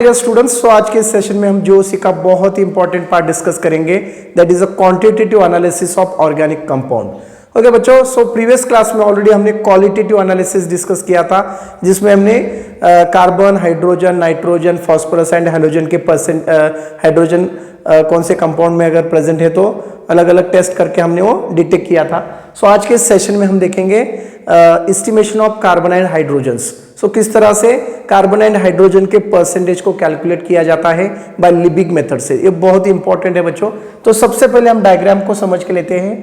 Students, तो आज के सेशन में हम जो का बहुत ही इंपॉर्टेंट पार्ट डिस्कस करेंगे, that is a quantitative analysis of organic compound. Okay बच्चों, सो प्रीवियस क्लास में ऑलरेडी हमने क्वालिटेटिव एनालिसिस डिस्कस किया था, जिसमें हमने carbon, hydrogen, nitrogen, phosphorus and halogen के परसेंट हाइड्रोजन कौन से कंपाउंड में अगर प्रेजेंट है तो अलग अलग टेस्ट करके हमने वो डिटेक्ट किया था। सो आज के सेशन में हम देखेंगे estimation of carbon and hydrogens. So किस तरह से कार्बन एंड हाइड्रोजन के परसेंटेज को कैलकुलेट किया जाता है बाय लिबिग मेथड से। ये बहुत ही इंपॉर्टेंट है बच्चों। तो सबसे पहले हम डायग्राम को समझ के लेते हैं।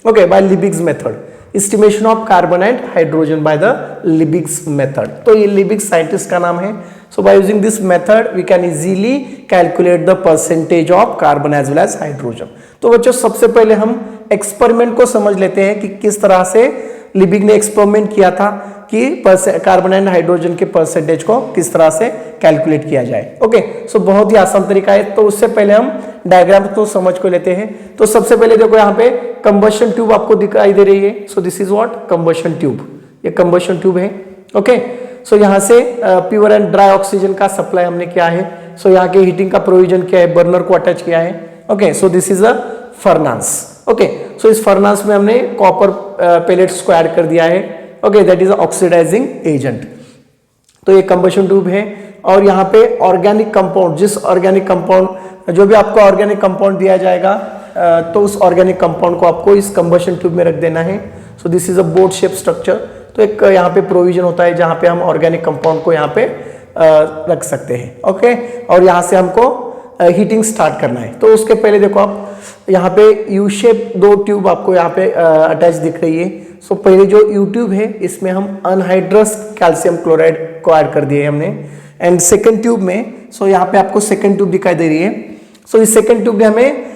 Okay, by Liebig's method, estimation of carbon and hydrogen by the Liebig's method. तो ये लिबिग्स साइंटिस्ट का नाम है। So by using this method we can easily calculate the percentage of carbon as well as hydrogen. तो बच्चों सबसे पहले हम एक्सपेरिमेंट को समझ लेते हैं कि किस तरह से लिबिग ने एक्सपेरिमेंट किया था कि कार्बन एंड हाइड्रोजन के परसेंटेज को किस तरह से कैलकुलेट किया जाए। ओके, सो बहुत ही आसान तरीका है। तो उससे पहले हम डायग्राम को समझ को लेते हैं। तो सबसे पहले देखो यहाँ पे कंबशन ट्यूब आपको दिखाई दे रही है। सो this is what combustion tube, ये कंबशन ट्यूब है। ओके, सो यहाँ से प्योर एंड ड्राई ऑक्सीजन का सप्लाई हमने किया है। सो यहाँ के हीटिंग का प्रोविजन किया है, बर्नर को अटैच किया है। Okay, so this is a furnace. Okay, so इस फर्नास में हमने कॉपर पेलेट्स को ऐड कर दिया है। Okay, that is oxidising agent. तो ये कंबशन ट्यूब है। और यहाँ पे ऑर्गेनिक कंपाउंड, जिस ऑर्गेनिक कंपाउंड, जो भी आपको ऑर्गेनिक कंपाउंड दिया जाएगा तो उस ऑर्गेनिक कंपाउंड को आपको इस कंबशन ट्यूब में रख देना है। सो this is a boat shape structure. तो एक यहाँ पे प्रोविजन होता है जहाँ पे हम ऑर्गेनिक कंपाउंड को यहाँ पे रख सकते हैं। ओके, और यहाँ से हमको हीटिंग स्टार्ट करना है। तो उसके पहले देखो आप यहाँ पे यू शेप दो ट्यूब आपको यहाँ पे अटैच दिख रही है। सो पहले जो यू ट्यूब है इसमें हम अनहाइड्रस कैल्शियम क्लोराइड को ऐड कर दिए हमने। एंड सेकंड ट्यूब में, सो यहाँ पे आपको सेकंड ट्यूब दिखाई दे रही है। सो इस सेकंड ट्यूब में हमें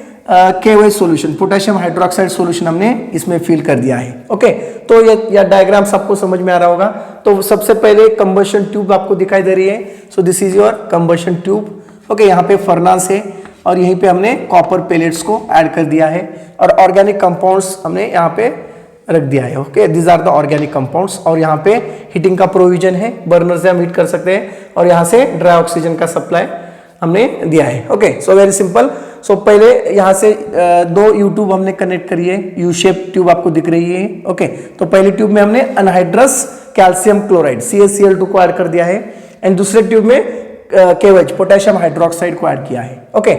KY solution, potassium hydroxide solution हमने इसमें फिल कर दिया है। ओके, तो ये डायग्राम सबको समझ में आ रहा होगा। तो सबसे पहले कंबशन ट्यूब आपको दिखाई दे रही है। सो this is your combustion tube. Okay, यहाँ पे फर्नास है और यहीं पे हमने कॉपर पेलेट्स को ऐड कर दिया है और ऑर्गेनिक कंपाउंड्स हमने यहाँ पे रख दिया है। Okay, these are the organic compounds. और यहाँ पे हीटिंग का प्रोविजन है, बर्नर से हम हीट कर सकते हैं और यहाँ से ड्राई ऑक्सीजन का सप्लाई हमने दिया है। Okay, so very simple. So पहले यहाँ से दो यू ट्यूब हमने कनेक्ट करी है, यू शेप ट्यूब आपको दिख रही है। ओके, तो पहली ट्यूब में हमने अनहाइड्रस कैल्शियम क्लोराइड CaCl2 को ऐड कर दिया है एंड दूसरे ट्यूब में KOH पोटेशियम हाइड्रोक्साइड को ऐड किया है। ओके,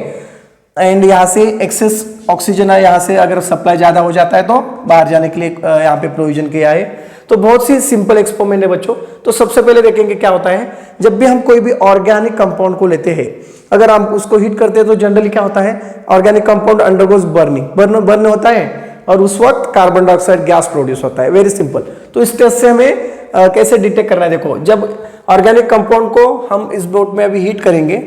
एंड यहाँ से एक्सेस ऑक्सीजन है, यहाँ से अगर सप्लाई ज्यादा हो जाता है तो बाहर जाने के लिए यहाँ पे प्रोविजन किया है। तो बहुत सी सिंपल एक्सपेरिमेंट है बच्चों। तो सबसे पहले देखेंगे क्या होता है जब भी हम कोई भी ऑर्गेनिक कंपाउंड को लेते हैं, अगर हम उसको हीट करते हैं तो जनरली क्या होता है, organic compound undergoes burning, burn होता है और उस वक्त कार्बन डाइऑक्साइड गैस प्रोड्यूस होता है। Very simple. तो इस टेस्ट से हमें कैसे डिटेक्ट करना है, देखो जब ऑर्गेनिक कंपाउंड को हम इस बोट में अभी हीट करेंगे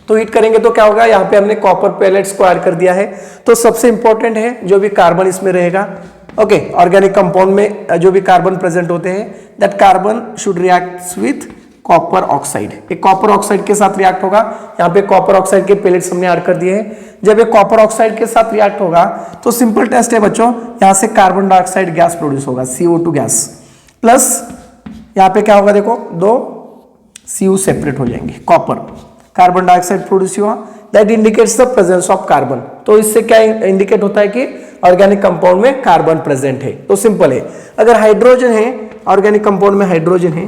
तो क्या होगा, यहाँ पे हमने कॉपर पेलेट्स को ऐड कर दिया है। तो सबसे इंपॉर्टेंट है जो भी कार्बन इसमें रहेगा। ओके, ऑर्गेनिक कंपाउंड में जो भी कार्बन प्रेजेंट होते हैं, that carbon should react with copper oxide. एक कॉपर ऑक्साइड के साथ रिएक्ट होगा। यहाँ पे कॉपर ऑक्साइड के पेलेट्स हमने ऐड कर दिए हैं। जब ये कॉपर ऑक्साइड के साथ रिएक्ट होगा तो सिंपल टेस्ट है बच्चों, यहाँ से कार्बन डाइऑक्साइड गैस प्रोड्यूस होगा, CO2 गैस, प्लस यहाँ पे क्या होगा, देखो दो CO सेपरेट हो जाएंगे, कॉपर कार्बन डाइऑक्साइड प्रोड्यूस हुआ, that indicates the presence of carbon. तो इससे क्या इंडिकेट होता है कि ऑर्गेनिक कंपाउंड में कार्बन प्रेजेंट है। तो सिंपल है, अगर हाइड्रोजन है, ऑर्गेनिक कंपाउंड में हाइड्रोजन है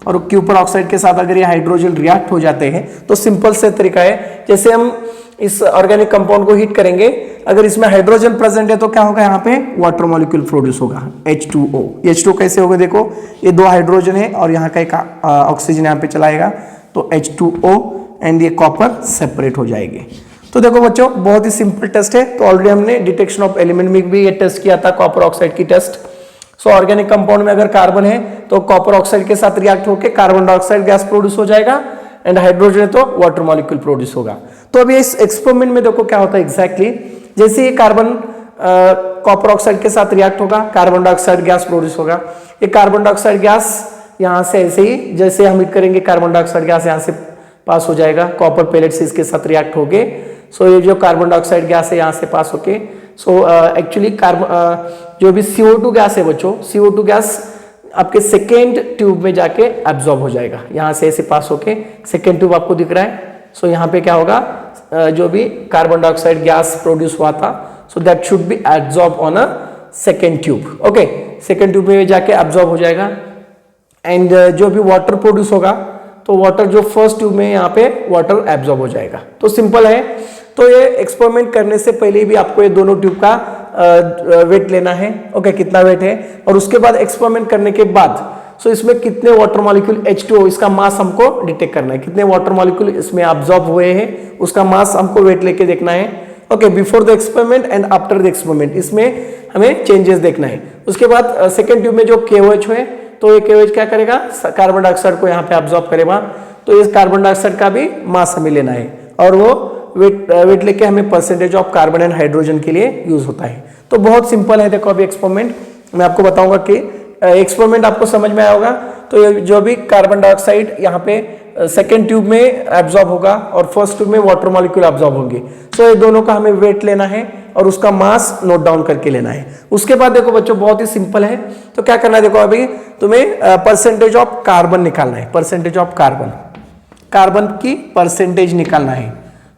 और कॉपर ऑक्साइड के साथ अगर ये हाइड्रोजन रिएक्ट हो जाते हैं तो सिंपल से तरीका है, जैसे हम इस ऑर्गेनिक कंपाउंड को हीट करेंगे, अगर इसमें हाइड्रोजन प्रेजेंट है तो क्या होगा, यहाँ पे वाटर मॉलिक्यूल प्रोड्यूस होगा, H2O। H2O कैसे होगा, देखो ये दो हाइड्रोजन है और यहाँ का एक ऑक्सीजन यहाँ पे चलाएगा तो H2O एंड ये कॉपर सेपरेट हो जाएंगे। तो देखो बच्चों बहुत ही सिंपल टेस्ट है। तो ऑलरेडी हमने डिटेक्शन ऑफ एलिमेंट में भी ये टेस्ट किया था, कॉपर ऑक्साइड की टेस्ट। सो ऑर्गेनिक कंपाउंड में अगर कार्बन है तो कॉपर ऑक्साइड के साथ रिएक्ट होकर कार्बन डाइऑक्साइड गैस प्रोड्यूस हो जाएगा एंड हाइड्रोजन है तो वाटर मॉलिक्यूल प्रोड्यूस होगा। तो अभी इस एक्सपेरिमेंट में देखो क्या होता है एग्जैक्टली, जैसे ये कार्बन कॉपर ऑक्साइड के साथ रिएक्ट होगा, कार्बन डाइऑक्साइड गैस प्रोड्यूस होगा। ये कार्बन डाइऑक्साइड गैस यहाँ से ऐसे ही जैसे हम हीट करेंगे कार्बन डाइऑक्साइड गैस यहाँ से पास हो जाएगा, कॉपर पेलेट्स इसके साथ रिएक्ट होके। सो ये जो कार्बन डाइऑक्साइड गैस है यहाँ से पास होके, सो एक्चुअली कार्बन जो भी CO2 गैस है बच्चों, CO2 गैस आपके सेकेंड ट्यूब में जाके एब्जॉर्ब हो जाएगा, यहाँ से ऐसे पास होके। सेकेंड ट्यूब आपको दिख रहा है, सो यहाँ पे क्या होगा, जो भी कार्बन डाइऑक्साइड गैस प्रोड्यूस हुआ था, so that should be absorb on a second tube. Okay, second tube में जाके एब्जॉर्ब हो जाएगा। एंड जो भी वाटर प्रोड्यूस होगा, तो वाटर जो फर्स्ट ट्यूब में यहाँ पे वाटर एब्जॉर्ब हो जाएगा। तो सिंपल है। तो ये एक्सपेरिमेंट करने से पहले भी आपको ये दोनों ट्यूब का वेट लेना है। ओके, कितना वेट है, और उसके बाद एक्सपेरिमेंट करने के बाद सो इसमें कितने वाटर मॉलिक्यूल H2O, इसका मास हमको डिटेक्ट करना है, कितने वाटर मॉलिक्यूल इसमें एब्जॉर्ब हुए हैं, उसका मास हमको वेट लेके देखना है। Okay, before the experiment and after the experiment, इसमें हमें चेंजेस देखना है। उसके बाद सेकेंड ट्यूब में जो KOH है, तो ये KOH क्या करेगा, कार्बन डाइऑक्साइड को यहाँ पे एब्जॉर्ब करेगा। तो इस कार्बन डाइऑक्साइड का भी मास हमें लेना है, और वो वेट लेके हमें percentage of carbon and hydrogen के लिए यूज होता है। तो बहुत सिंपल है। देखो अभी एक्सपेरिमेंट मैं आपको बताऊंगा कि एक्सपेरिमेंट आपको समझ में आया होगा। तो ये जो भी कार्बन डाइऑक्साइड यहाँ पे सेकेंड ट्यूब में एब्जॉर्ब होगा और फर्स्ट ट्यूब में वाटर मॉलिक्यूल एब्जॉर्ब होंगे। सो ये दोनों का हमें वेट लेना है और उसका मास नोट डाउन करके लेना है। उसके बाद देखो बच्चों बहुत ही सिंपल है। तो क्या करना है, देखो अभी तुम्हें परसेंटेज ऑफ कार्बन निकालना है, परसेंटेज ऑफ कार्बन, कार्बन की परसेंटेज निकालना है।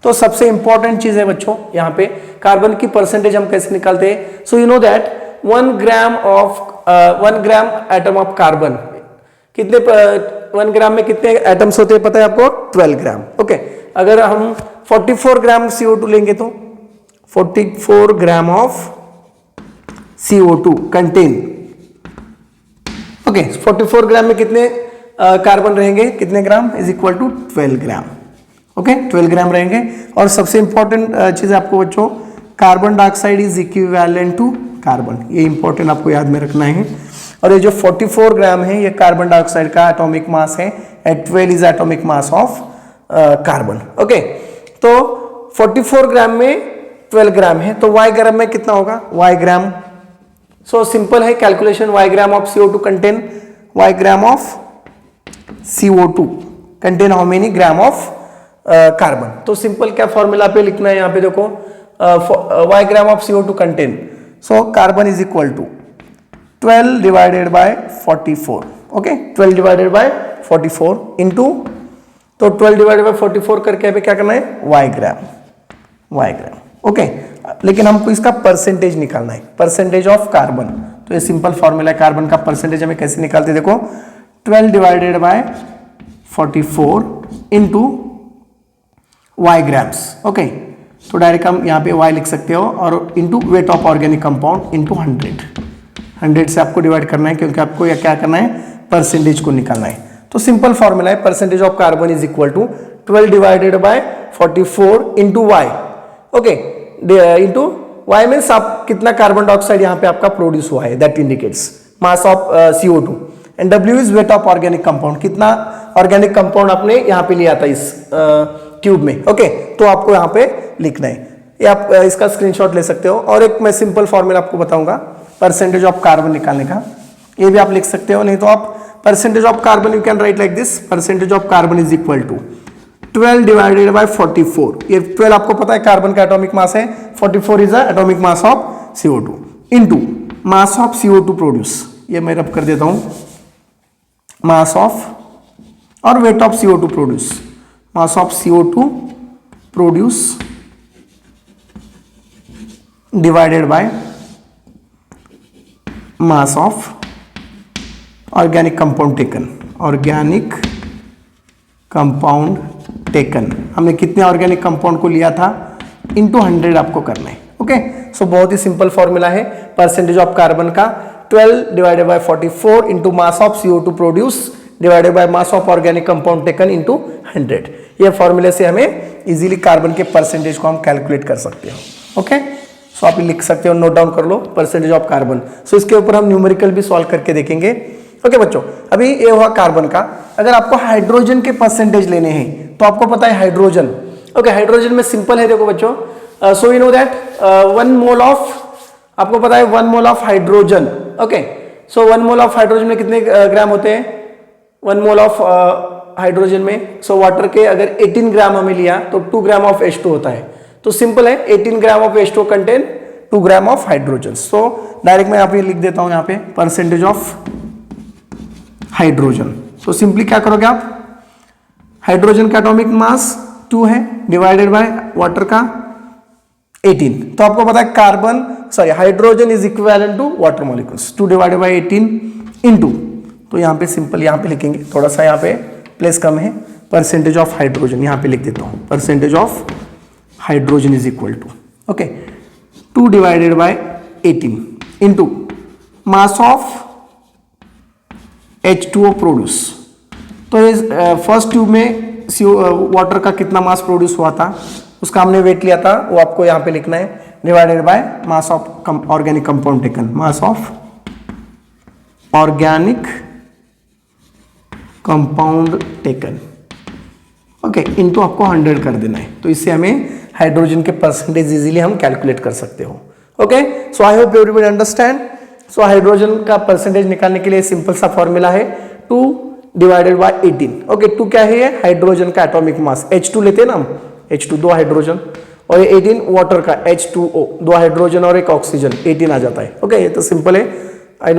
तो सबसे इंपॉर्टेंट चीज है बच्चों यहाँ पे, कार्बन की परसेंटेज हम कैसे निकालते हैं। So you know that 1 gram atom of carbon, कितने 1 ग्राम में कितने एटम्स होते हैं पता है आपको, 12 ग्राम। ओके, अगर हम 44 ग्राम CO2 लेंगे तो 44 gram of CO2 content, okay, 44 gram में कितने कार्बन रहेंगे, कितने gram, is equal to 12 gram. Okay, 12 gram रहेंगे। और सबसे इंपॉर्टेंट चीज आपको बच्चों, carbon dioxide is equivalent to carbon, ये इंपॉर्टेंट आपको याद में रखना है। और ये जो 44 ग्राम है ये कार्बन डाइऑक्साइड का एटॉमिक मास है, at 12 is atomic mass of carbon. Okay, तो 44 ग्राम में 12 ग्राम है, तो y ग्राम में कितना होगा, y ग्राम। सो सिंपल है calculation, y gram of CO2 content, y gram of CO2 content how many gram of carbon. तो सिंपल क्या फॉर्मूला पे लिखना है यहाँ पे देखो, y gram of CO2 content, so carbon is equal to 12 divided by 44। Okay, 12 divided by 44 into, तो 12 divided by 44 करके अभी क्या करना है, y ग्राम। ओके, लेकिन हमको इसका परसेंटेज निकालना है, परसेंटेज ऑफ कार्बन। तो ये सिंपल फॉर्मूला है, कार्बन का परसेंटेज हमें कैसे निकालते हैं, देखो 12 divided by 44 into y grams. Okay, तो डायरेक्ट हम यहाँ पे y लिख सकते हो, और into weight of organic compound into 100 से आपको डिवाइड करना है, क्योंकि आपको यह क्या करना है, परसेंटेज को निकालना है। तो सिंपल फॉर्मूला है, percentage of carbon is equal to 12 divided by 44 into y। Okay, into y means आप कितना कार्बन डाइऑक्साइड यहाँ पे आपका प्रोड्यूस हुआ है, that indicates mass of CO2, and W is wait of organic compound, कितना organic compound आपने यहाँ पे लिया था इस ट्यूब में। ओके, तो आपको यहाँ पे लिखना है, ये आप इसका स्क्रीनशॉट ले सकते हो। और एक मैं सिंपल फॉर्मूला आपको बताऊंगा परसेंटेज ऑफ कार्बन निकालने का, ये भी आप लिख सकते हो, नहीं तो आप percentage of carbon you can write like this, percentage of carbon is equal to 12 divided by 44। ये 12 आपको पता है कार्बन का एटॉमिक मास है, 44 is the atomic mass of CO2 into mass of CO2 produce, ये मैं रब कर देता हूं, मास ऑफ और weight of CO2 produce, mass of CO2 produce divided by mass of organic compound taken, organic compound taken, हमने कितने organic compound को लिया था, इंटू 100 आपको करना है। ओके, सो बहुत ही सिंपल फॉर्मूला है परसेंटेज ऑफ कार्बन का, 12 divided by 44 into mass of CO2 produce divided by mass of organic compound taken into 100। ये फॉर्मूले से हमें इजीली कार्बन के परसेंटेज को हम कैलकुलेट कर सकते हैं। ओके, सो आप लिख सकते हो, नोट डाउन कर लो परसेंटेज ऑफ कार्बन। सो इसके ऊपर हम न्यूमेरिकल भी सॉल्व करके देखेंगे। ओके बच्चों, अभी ये हुआ कार्बन का। अगर आपको हाइड्रोजन के परसेंटेज लेने हैं तो आपको पता है हाइड्रोजन। ओके, हाइड्रोजन में सिंपल है, देखो बच्चों, so you know that 1 mole of, आपको पता है 1 mole of hydrogen. Okay, so 1 mole of hydrogen में कितने ग्राम होते हैं, 1 मोल ऑफ हाइड्रोजन में, सो वाटर के अगर 18 ग्राम हमें लिया तो 2 ग्राम ऑफ H2 होता है। तो सिंपल है, 18 gram of H2 contain 2 gram of hydrogen. So direct मैं यहाँ पे लिख देता हूँ, यहाँ पे percentage of hydrogen. So simply क्या करोगे आप, हाइड्रोजन का एटॉमिक मास 2 है डिवाइडेड बाय वाटर का 18। तो आपको पता है carbon hydrogen is equivalent to water molecules, 2 divided by 18 into, तो यहाँ पे सिंपल यहाँ पे लिखेंगे, थोड़ा सा यहाँ पे प्लेस कम है, परसेंटेज ऑफ हाइड्रोजन यहाँ पे लिख देता हूँ, percentage of hydrogen is equal to okay 2 divided by 18 into mass of H2O produce. तो इस फर्स्ट ट्यूब में वाटर का कितना मास प्रोड्यूस हुआ था उसका हमने वेट लिया था, वो आपको यहाँ पे लिखना है, divided by mass of organic compound taken, mass of organic compound taken okay into आपको 100 कर देना है। तो इससे हमें हाइड्रोजन के परसेंटेज इजीली हम कैलकुलेट कर सकते हो। Okay, so I hope everybody understand. So hydrogen का परसेंटेज निकालने के लिए सिंपल सा फॉर्मूला है 2 डिवाइडेड बाय 18। ओके, 2 क्या है, ये हाइड्रोजन का एटॉमिक मास, H2 लेते हैं ना हम, H2 2 हाइड्रोजन, और ये 18 वाटर का H2O 2 हाइड्रोजन और एक ऑक्सीजन 18 आ जाता है। ओके, ये तो सिंपल है, I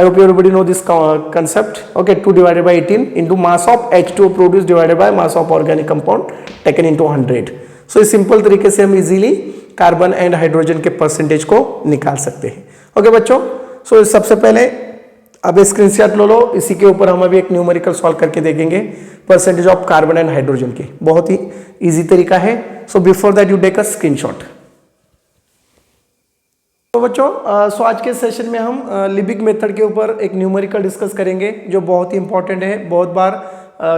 hope everybody know this concept. Okay, 2 divided by 18 into mass of H2O produced divided by mass of organic compound taken into 100. So इस सिंपल तरीके से हम इजीली कार्बन एंड हाइड्रोजन के परसेंटेज को निकाल सकते हैं। ओके बच्चों, सो सबसे पहले अब स्क्रीनशॉट लो, इसी के ऊपर हम अभी एक न्यूमेरिकल सॉल्व करके देखेंगे percentage of carbon and hydrogen की, बहुत ही इजी तरीका है। So before that you take a screenshot. तो बच्चों सो आज के सेशन में हम लिबिक मेथड के ऊपर एक न्यूमेरिकल डिस्कस करेंगे जो बहुत ही इंपॉर्टेंट है, बहुत बार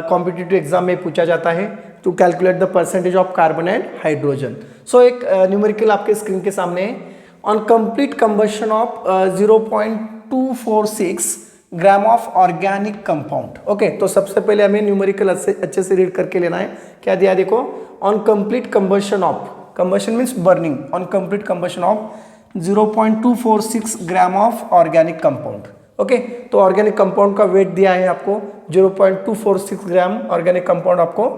कॉम्पिटिटिव एग्जाम में पूछा जाता है, to calculate the percentage of carbon and hydrogen. So एक न्यूमेरिकल आपके स्क्रीन के सामने है, on complete combustion of 0.246 gram of organic compound. Okay, तो सबसे पहले हमें न्यूमेरिकल अच्छे से रीड करके लेना है। क्या दिया देखो, on complete combustion of, combustion means burning, on complete combustion of 0.246 gram of organic compound. Okay, तो ऑर्गेनिक कंपाउंड का वेट दिया है आपको 0.246 ग्राम ऑर्गेनिक कंपाउंड आपको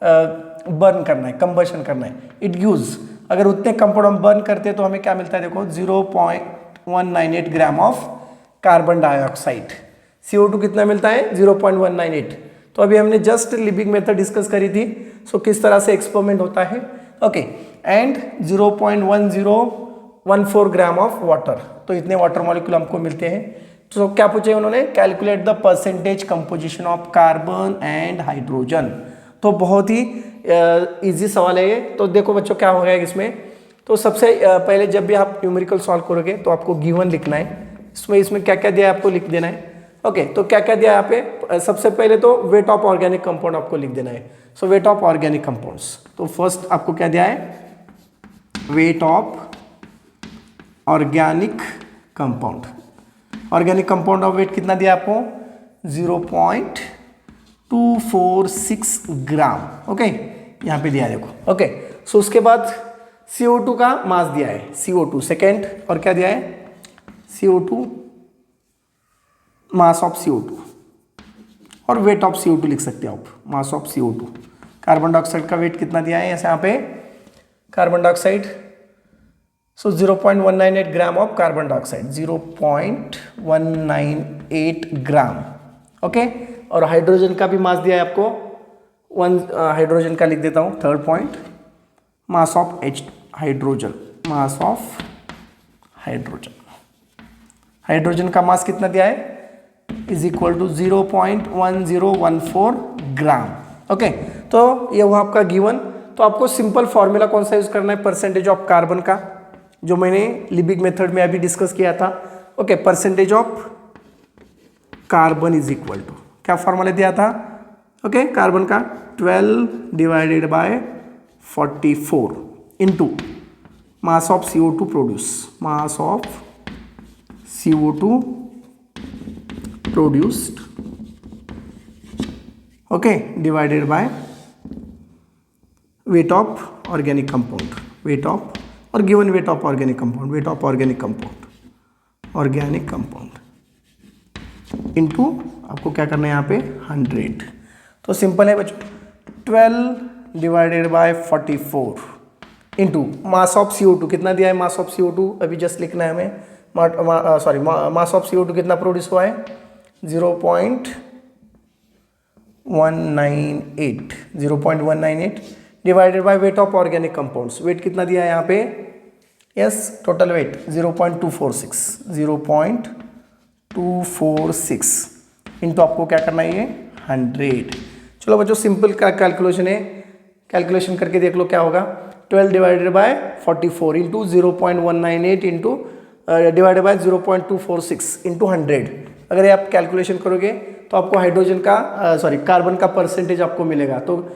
बर्न करना है, कंबशन करना है। इट गिव्स, अगर उतने कंपाउंड हम बर्न करते हैं तो हमें क्या मिलता है देखो 0.198 ग्राम ऑफ कार्बन डाइऑक्साइड। CO2 कितना मिलता है 0.198। तो अभी हमने जस्ट लिबिक मेथड डिस्कस करी थी, सो किस तरह से एक्सपेरिमेंट होता है। Okay, and 0.1014 gram of water, तो इतने वाटर मॉलिक्यूल हमको मिलते हैं। तो क्या पूछे उन्होंने, calculate the percentage composition of carbon and hydrogen. तो बहुत ही इजी सवाल है ये। तो देखो बच्चों क्या होगा इसमें, तो सबसे पहले जब भी आप न्यूमेरिकल सॉल्व करोगे तो आपको गिवन लिखना है, इसमें क्या क्या दिया है आपको लिख देना है। ओके, तो क्या क्या दिया है यहाँ पे, सबसे पहले तो वेट ऑफ ऑर्गेनिक कंपाउंड आपको लिख देना है। So weight of organic compounds, तो फर्स्ट आपको क्या दिया है, weight of organic compound. Organic compound of weight कितना दिया आपको 0.246 ग्राम। ओके, यहाँ पे दिया है देखो। ओके, सो उसके बाद CO2 का मास दिया है, CO2 सेकेंड, और क्या दिया है CO2 मास ऑफ CO2, और वेट ऑफ CO2 लिख सकते हो आप, मास ऑफ CO2। कार्बन डाइऑक्साइड का वेट कितना दिया है यहाँ पे, carbon dioxide, so 0.198 gram of carbon dioxide, 0.198 gram. Okay, और हाइड्रोजन का भी मास दिया है आपको 1, हाइड्रोजन का लिख देता हूँ third point, mass of hydrogen, mass of hydrogen. Hydrogen का मास कितना दिया है, is equal to 0.1014 gram. Okay, तो ये हुआ आपका गिवन। तो आपको सिंपल फॉर्मूला कौन सा यूज करना है, परसेंटेज ऑफ कार्बन का, जो मैंने लिबिक मेथड में अभी डिस्कस किया था। Okay, percentage of carbon is equal to, क्या फॉर्मूला दिया था, ओके, कार्बन का 12 divided by 44 into mass of CO2 produce, mass of CO2 produced, okay, divided by weight of organic compound, weight of, और given weight of organic compound, weight of organic compound, organic compound into आपको क्या करना है यहाँ पे 100। तो simple है बच्चों, 12 divided by 44 into mass of CO2 कितना दिया है, मास ऑफ CO2 अभी जस्ट लिखना है हमें, मास ऑफ CO2 कितना प्रोड्यूस हुआ है 0.198 198 0.198 divided by weight of organic compounds. Weight कितना दिया है यहाँ पे? यस, टोटल वेट 0.246 इनटू आपको क्या करना है ये 100। चलो बच्चों सिंपल का कैलकुलेशन है, कैलकुलेशन करके देख लो क्या होगा। 12 divided by 44 into 0.198 into divided by 0.246 into 100। अगर ये आप कैलकुलेशन करोगे तो आपको हाइड्रोजन का कार्बन का परसेंटेज आपको मिलेगा। तो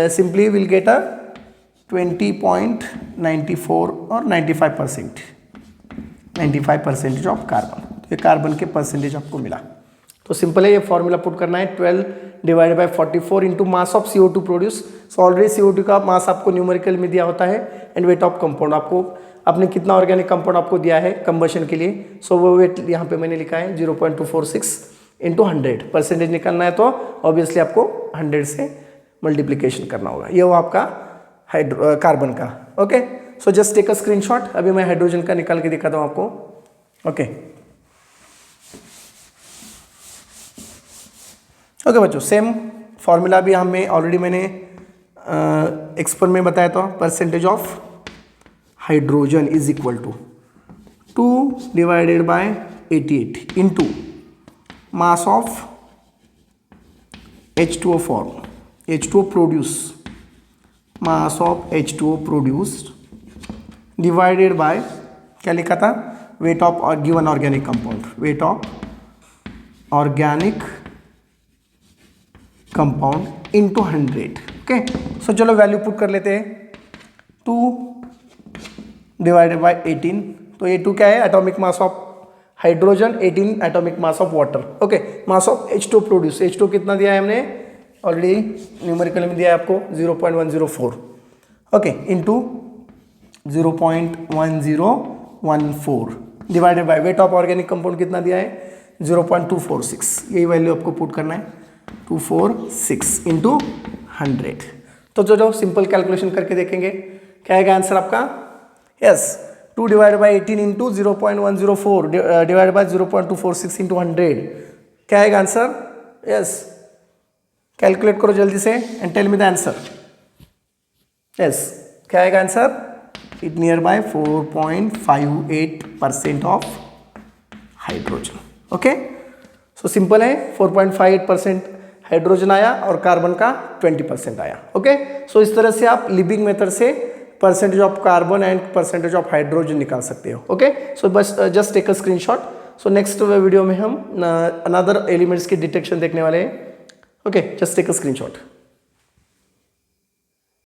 सिंपली विल गेट अ 20.94 और 95% ऑफ कार्बन। तो ये कार्बन के परसेंटेज आपको मिला। तो सिंपल है, ये फॉर्मूला पुट करना है 12 divided by 44 into mass of CO2 produce. So already CO2 का मास आपको न्यूमेरिकल में दिया होता है एंड वेट ऑफ कंपाउंड आपको आपने कितना ऑर्गेनिक कंपाउंड आपको दिया है कंबशन के लिए। सो वो वेट यहाँ पे मैंने लिखा है 0.246 इंटू 100। परसेंटेज निकालना है तो ऑब्वियसली आपको 100 से मल्टीप्लीकेशन करना होगा। ये वो आपका कार्बन का। Okay, so just take a screenshot. अभी मैं हाइड्रोजन का निकाल के दिखाता हूँ आपको। ओके ओके बच्चों, सेम फॉर्मूला भी हमें ऑलरेडी मैंने एक्सपर में बताया था। Percentage of hydrogen is equal to 2 divided by 88 into mass of H2O form, H2O produce, mass of H2O produced divided by क्या लिखा था? Weight of given organic compound, weight of organic compound into 100। Okay, सो चलो value put कर लेते हैं। 2 divided by 18, तो ये 2 क्या है? Atomic mass of hydrogen, 18 atomic mass of water. Okay, mass of H2O produce, H2O कितना दिया है हमने ऑलरेडी न्यूमेरिकल में दिया है आपको 0.104। Okay, into 0.1014 divided by weight of organic compound कितना दिया है 0.246। यही वैल्यू आपको पुट करना है 246 इंटू 100। तो जो सिंपल कैलकुलेशन करके देखेंगे क्या आएगा आंसर आपका? Yes, 2 divide by 18 into 0.104 divide by 0.246 into 100। क्या आएगा आंसर? यस, कैलकुलेट करो जल्दी से and tell me the answer. Yes, क्या आएगा answer? It near by 4.58% of hydrogen. Okay, so simple है, 4.58% हाइड्रोजन आया और कार्बन का 20% आया। ओके, सो इस तरह से आप लिविंग मेथड से percentage of carbon and percentage of hydrogen निकाल सकते हो। ओके, सो बस just take a screenshot. So next video में हम अनदर एलिमेंट्स की डिटेक्शन देखने वाले हैं। Okay, just take a screenshot.